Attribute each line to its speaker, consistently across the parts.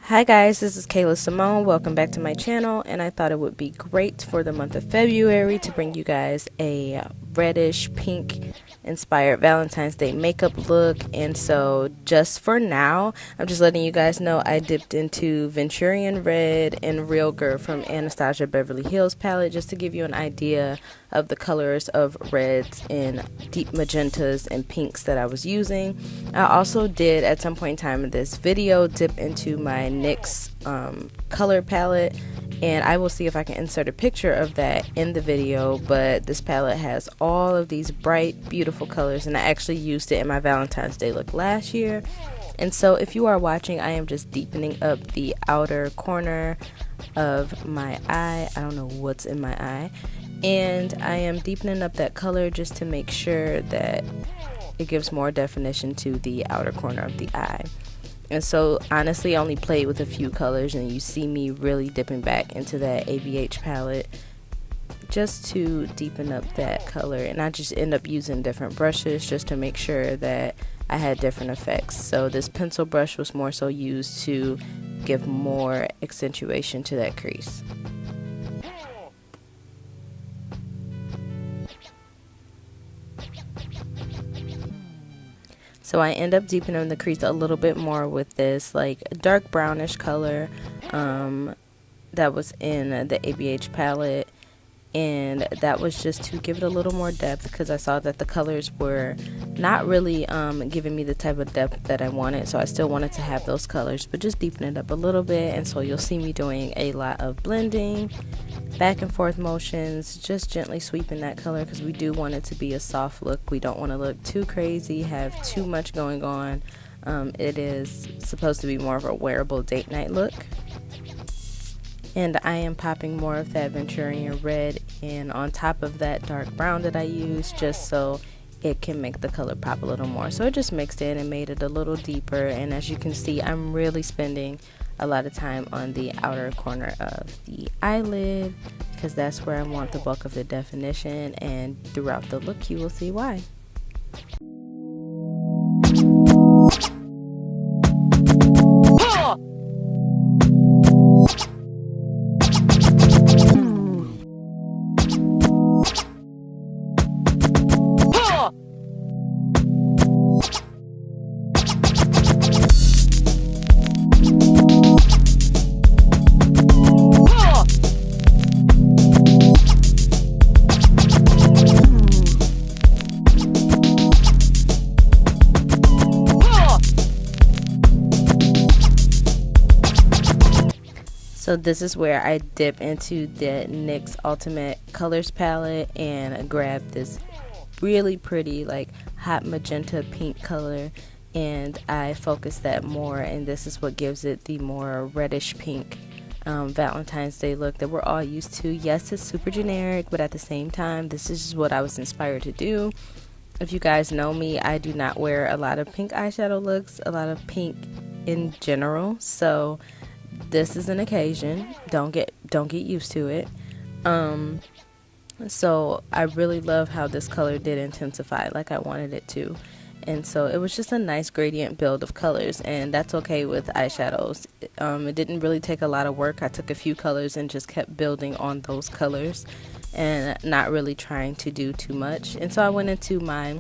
Speaker 1: Hi guys, this is Kayla Symone. Welcome back to my channel, and I thought it would be great for the month of February to bring you guys a reddish pink inspired Valentine's Day makeup look. And so just for now, I'm just letting you guys know I dipped into Venturian Red and Real Girl from Anastasia Beverly Hills palette, just to give you an idea of the colors of reds and deep magentas and pinks that I was using. I also did at some point in time in this video dip into my NYX color palette, and I will see if I can insert a picture of that in the video. But this palette has all of these bright, beautiful colors, and I actually used it in my Valentine's Day look last year. And so if you are watching, I am just deepening up the outer corner of my eye. I don't know what's in my eye, and I am deepening up that color just to make sure that it gives more definition to the outer corner of the eye. And so honestly, I only played with a few colors, and you see me really dipping back into that ABH palette just to deepen up that color. And I just end up using different brushes just to make sure that I had different effects. So this pencil brush was more so used to give more accentuation to that crease. So I end up deepening the crease a little bit more with this like dark brownish color that was in the ABH palette, and that was just to give it a little more depth because I saw that the colors were not really giving me the type of depth that I wanted. So I still wanted to have those colors, but just deepen it up a little bit. And so you'll see me doing a lot of blending, back and forth motions, just gently sweeping that color because we do want it to be a soft look. We don't want to look too crazy, have too much going on. It is supposed to be more of a wearable date night look. And I am popping more of that Venturian Red in on top of that dark brown that I used, just so it can make the color pop a little more. So it just mixed in and made it a little deeper. And as you can see, I'm really spending a lot of time on the outer corner of the eyelid because that's where I want the bulk of the definition, and throughout the look you will see why. So this is where I dip into the NYX Ultimate Colors palette and grab this really pretty like hot magenta pink color, and I focus that more, and this is what gives it the more reddish pink Valentine's Day look that we're all used to. Yes, it's super generic, but at the same time this is just what I was inspired to do. If you guys know me, I do not wear a lot of pink eyeshadow looks, a lot of pink in general, so this is an occasion. Don't get used to it. So I really love how this color did intensify like I wanted it to, and so it was just a nice gradient build of colors, and that's okay with eyeshadows. It didn't really take a lot of work. I took a few colors and just kept building on those colors and not really trying to do too much. And so I went into my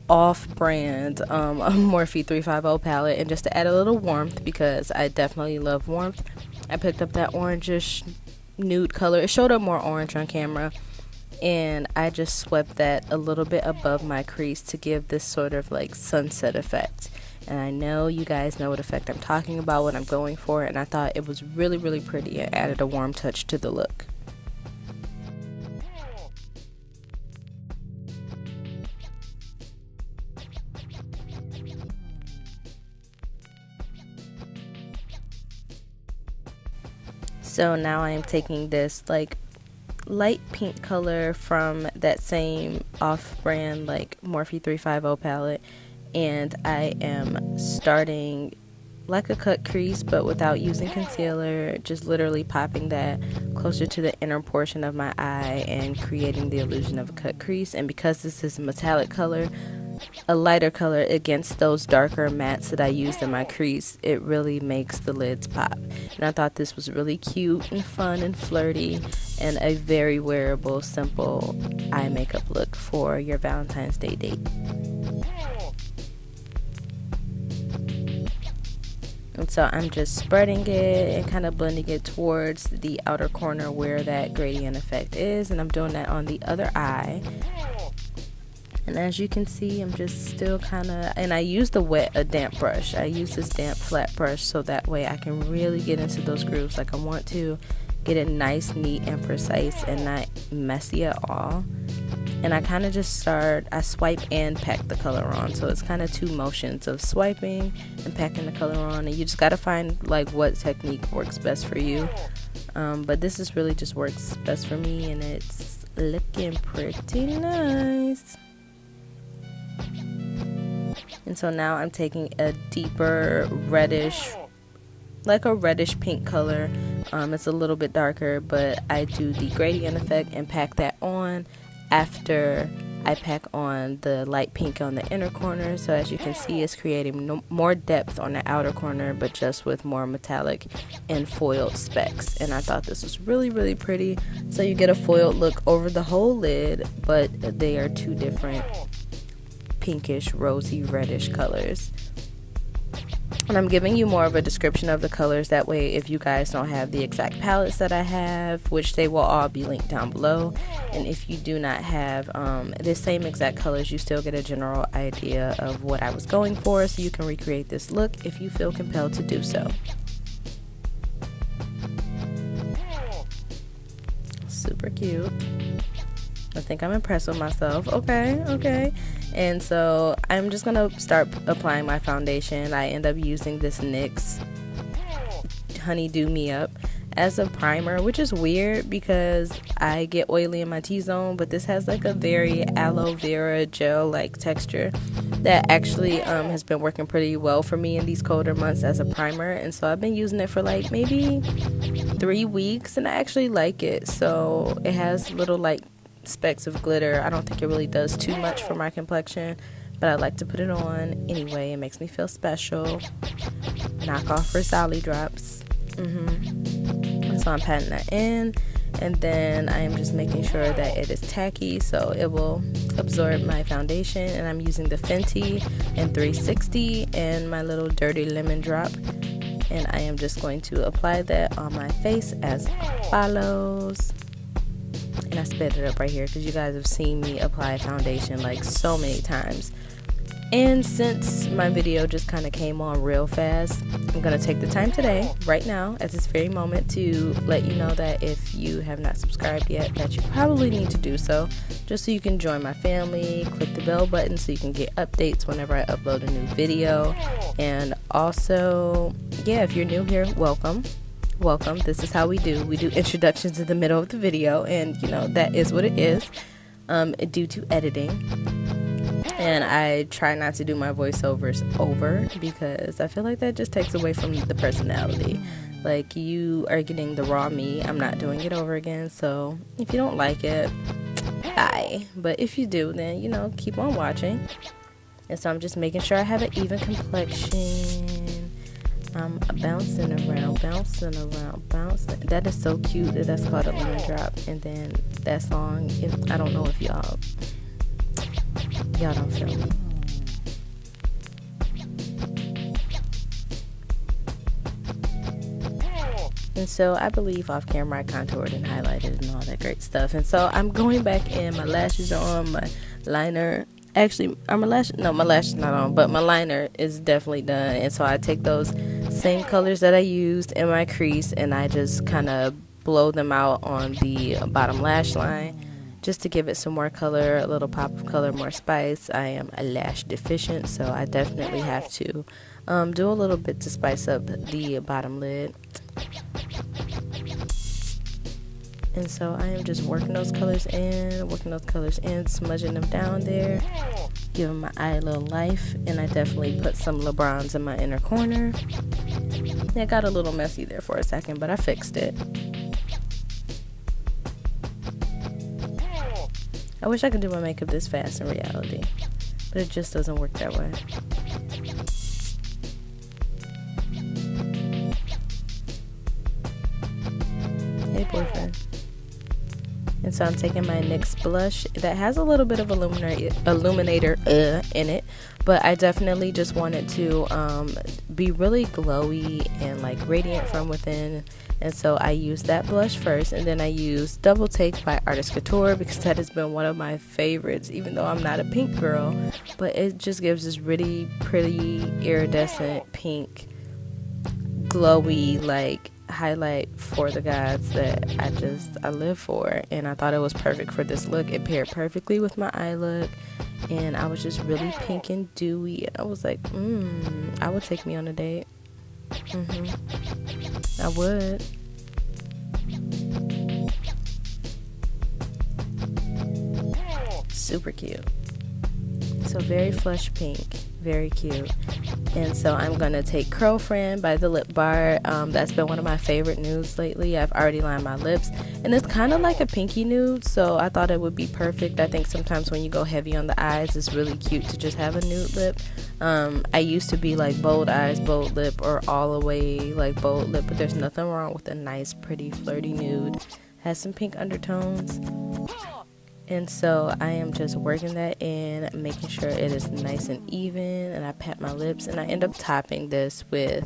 Speaker 1: off-brand Morphe 350 palette, and just to add a little warmth, because I definitely love warmth, I picked up that orangish nude color. It showed up more orange on camera, and I just swept that a little bit above my crease to give this sort of like sunset effect. And I know you guys know what effect I'm talking about, what I'm going for, and I thought it was really, really pretty. It added a warm touch to the look. So now I am taking this like light pink color from that same off-brand like Morphe 350 palette, and I am starting like a cut crease but without using concealer, just literally popping that closer to the inner portion of my eye and creating the illusion of a cut crease. And because this is a metallic color, a lighter color against those darker mattes that I used in my crease, it really makes the lids pop. And I thought this was really cute and fun and flirty, and a very wearable, simple eye makeup look for your Valentine's Day date. And so I'm just spreading it and kind of blending it towards the outer corner where that gradient effect is, and I'm doing that on the other eye. And as you can see, I'm just still kind of, and I used a damp brush. I use this damp flat brush so that way I can really get into those grooves. Like, I want to get it nice, neat, and precise and not messy at all. And I kind of just I swipe and pack the color on. So it's kind of two motions of swiping and packing the color on. And you just got to find like what technique works best for you. But this is really just works best for me, and it's looking pretty nice. And so now I'm taking a deeper reddish, like a reddish pink color. It's a little bit darker, but I do the gradient effect and pack that on after I pack on the light pink on the inner corner. So as you can see, it's creating more depth on the outer corner, but just with more metallic and foiled specks. And I thought this was really, really pretty. So you get a foiled look over the whole lid, but they are two different pinkish, rosy, reddish colors. And I'm giving you more of a description of the colors, that way if you guys don't have the exact palettes that I have, which they will all be linked down below, and if you do not have the same exact colors, you still get a general idea of what I was going for, so you can recreate this look if you feel compelled to do so. Super cute. I think I'm impressed with myself. Okay. And so I'm just gonna start applying my foundation. I end up using this NYX Honeydew Me Up as a primer, which is weird because I get oily in my T-zone, but this has like a very aloe vera gel like texture that actually has been working pretty well for me in these colder months as a primer. And so I've been using it for like maybe 3 weeks, and I actually like it. So it has little like specks of glitter. I don't think it really does too much for my complexion, but I like to put it on anyway. It makes me feel special. Knock off for Sally drops. And so I'm patting that in, and then I am just making sure that it is tacky so it will absorb my foundation. And I'm using the Fenty in 360 and my little Dirty Lemon drop, and I am just going to apply that on my face as follows. And I sped it up right here because you guys have seen me apply foundation like so many times. And since my video just kind of came on real fast, I'm going to take the time today, right now, at this very moment, to let you know that if you have not subscribed yet, that you probably need to do so, just so you can join my family. Click the bell button so you can get updates whenever I upload a new video. And also, yeah, if you're new here, welcome. This is how we do introductions in the middle of the video, and you know that is what it is due to editing. And I try not to do my voiceovers over because I feel like that just takes away from the personality. Like, you are getting the raw me. I'm not doing it over again. So if you don't like it, bye. But if you do, then you know, keep on watching. And so I'm just making sure I have an even complexion. I'm bouncing around. That is so cute that that's called a lemon drop. And then that song, I don't know if y'all don't feel me. And so I believe off camera I contoured and highlighted and all that great stuff. And so I'm going back in, my lashes are on, my liner. Actually, my lash is not on, but my liner is definitely done. And so I take those same colors that I used in my crease and I just kind of blow them out on the bottom lash line just to give it some more color, a little pop of color, more spice. I am a lash deficient, so I definitely have to do a little bit to spice up the bottom lid. And so I am just working those colors in, smudging them down there, giving my eye a little life. And I definitely put some LeBrons in my inner corner. It got a little messy there for a second, but I fixed it. I wish I could do my makeup this fast in reality, but it just doesn't work that way. Hey, boyfriend. And so I'm taking my NYX blush that has a little bit of illuminator in it, but I definitely just wanted to be really glowy and like radiant from within. And so I used that blush first, and then I used Double Take by Artist Couture because that has been one of my favorites, even though I'm not a pink girl. But it just gives this really pretty iridescent pink, glowy, like highlight for the guys that I live for. And I thought it was perfect for this look. It paired perfectly with my eye look, and I was just really pink and dewy. I was like, I would take me on a date. I would. Super cute. So very flush pink, very cute. And so I'm gonna take Curl Friend by the Lip Bar. That's been one of my favorite nudes lately. I've already lined my lips, and it's kind of like a pinky nude, so I thought it would be perfect. I think sometimes when you go heavy on the eyes, it's really cute to just have a nude lip. I used to be like bold eyes, bold lip, or all the way like bold lip, but there's nothing wrong with a nice, pretty, flirty nude. Has some pink undertones. And so I am just working that in, making sure it is nice and even, and I pat my lips, and I end up topping this with,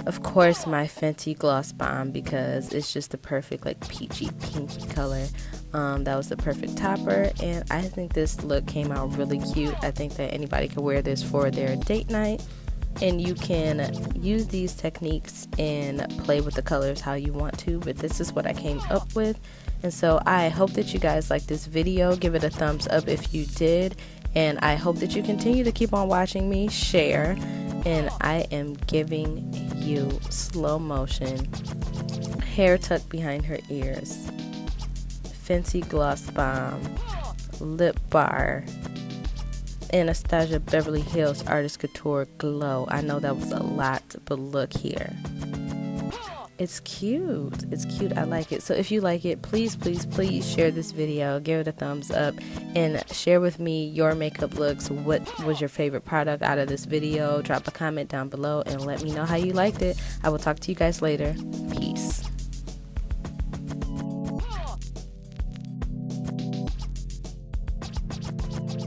Speaker 1: of course, my Fenty Gloss Bomb, because it's just the perfect like peachy pinky color. That was the perfect topper, and I think this look came out really cute. I think that anybody could wear this for their date night, and you can use these techniques and play with the colors how you want to, but this is what I came up with. And so I hope that you guys like this video. Give it a thumbs up if you did, and I hope that you continue to keep on watching me, share, and I am giving you slow motion hair tucked behind her ears, Fenty Gloss Bomb, Lip Bar, Anastasia Beverly Hills Artist Couture Glow. I know that was a lot, but look here. It's cute. It's cute. I like it. So if you like it, please, please, please share this video. Give it a thumbs up and share with me your makeup looks. What was your favorite product out of this video? Drop a comment down below and let me know how you liked it. I will talk to you guys later. Peace.